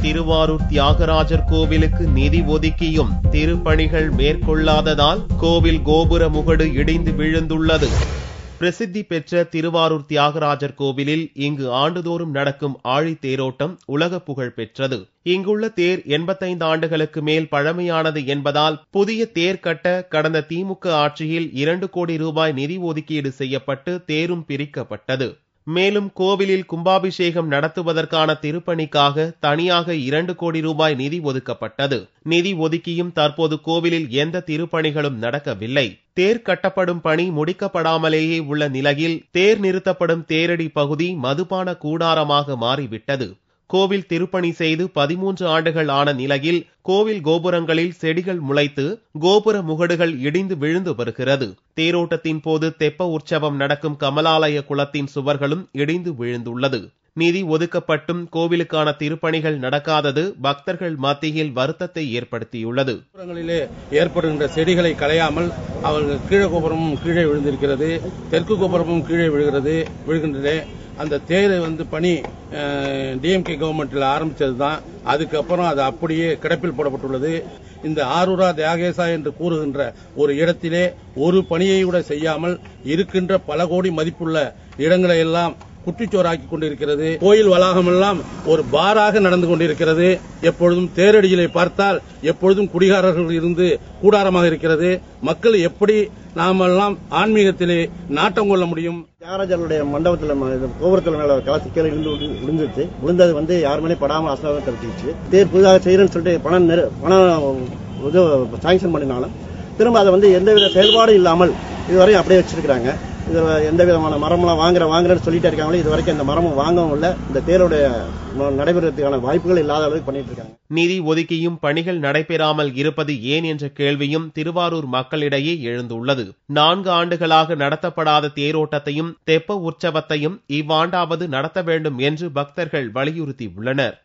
திருவாரூர் தியாகராஜர் கோவிலுக்கு நிதி ஒதுக்கியும் திருப்பணிகள் மேற்கொள்ளாததால் கோவில் கோபுர முகடு இடிந்து விழுந்துள்ளது. பிரசித்தி பெற்ற திருவாரூர் தியாகராஜர் கோவிலில் இங்கு ஆண்டுதோறும் நடக்கும் ஆழி தேரோட்டம் உலக புகழ் பெற்றது. இங்குள்ள தேர் 85 ஆண்டுகளுக்கு மேல் பழமையானது என்பதால் புதிய தேர் கட்ட கடந்த திமுக ஆட்சியில் 2 கோடி ரூபாய் நிதி ஒதுக்கீடு செய்யப்பட்டு தேரும் பிரிக்கப்பட்டது. மேலும் கோவிலில் கும்பாபிஷேகம் நடத்துவதற்கான திருப்பணிக்காக தனியாக 2 கோடி ரூபாய் நிதி ஒதுக்கப்பட்டது. நிதி ஒதுக்கியும் தற்போது கோவிலில் எந்த திருப்பணிகளும் நடக்கவில்லை. தேர் கட்டப்படும் பணி முடிக்கப்படாமலேயே உள்ள நிலையில் தேர் நிறுத்தப்படும் தேரடி பகுதி மதுபான கூடாரமாக மாறிவிட்டது. கோவில் திருப்பணி செய்து 13 ஆண்டுகள் ஆன நிலையில் கோவில் கோபுரங்களில் செடிகள் முளைத்து கோபுர முகடுகள் இடிந்து விழுந்து வருகிறது. தேரோட்டத்தின் போது தெப்ப உற்சவம் நடக்கும் கமலாலய குளத்தின் சுவர்களும் இடிந்து விழுந்துள்ளது. நிதி ஒதுக்கப்பட்டும் கோவிலுக்கான திருப்பணிகள் நடக்காதது பக்தர்கள் மத்தியில் வருத்தத்தை ஏற்படுத்தியுள்ளது. கோபுரங்களிலே ஏற்படுகின்ற செடிகளை களையாமல் அவர்கள் கீழே கோபுரமும் கீழே விழுந்திருக்கிறது, தெற்கு கோபுரமும் கீழே விழுகின்றன. அந்த தேர் பணி டிஎம்கே கவர்மெண்ட்ல ஆரம்பிச்சதுதான். அதுக்கப்புறம் அது அப்படியே கிடப்பில் போடப்பட்டுள்ளது. இந்த ஆரூரா தியாகேசா என்று கூறுகின்ற ஒரு இடத்திலே ஒரு பணியை கூட செய்யாமல் இருக்கின்ற பல கோடி மதிப்புள்ள இடங்களை எல்லாம் குட்டிச்சோராக்கி கொண்டிருக்கிறது. கோயில் வளாகம் எல்லாம் ஒரு பாராக நடந்து கொண்டிருக்கிறது. எப்பொழுதும் தேரடியிலே பார்த்தால் எப்பொழுதும் குடிகாரர்கள் இருந்து கூடாரமாக இருக்கிறது. மக்கள் எப்படி நாமெல்லாம் ஆன்மீகத்திலே நாட்டம் கொள்ள முடியும்? தியாகராஜருடைய மண்டபத்தில் கோபுரத்தில் மேல கலசி கீழே விழுந்துருச்சு. விழுந்தது யார் மேலே படாமல் அசலாக தடுத்துச்சு. தேர் புதிதாக செய்யறேன்னு சொல்லிட்டு பணம் சாங்ஷன் பண்ணினாலும் திரும்ப அதை எந்தவித செயல்பாடு இல்லாமல் இதுவரை அப்படியே வச்சிருக்கிறாங்க. இது எந்த விதமான மரம்லாம் வாங்குறேன்னு சொல்லிட்டு இருக்காங்களே, இது வரைக்கும் இந்த மரமும் வாங்கவும் இல்லை. இந்த தேரோட நடைபெறதுக்கான வாய்ப்புகள் இல்லாத அளவுக்கு பண்ணிட்டு இருக்காங்க. நிதி ஒதுக்கியும் பணிகள் நடைபெறாமல் இருப்பது ஏன் என்ற கேள்வியும் திருவாரூர் மக்களிடையே எழுந்துள்ளது. 4 ஆண்டுகளாக நடத்தப்படாத தேரோட்டத்தையும் தெப்ப உற்சவத்தையும் இவ்வாண்டாவது நடத்த வேண்டும் என்று பக்தர்கள் வலியுறுத்தியுள்ளனர்.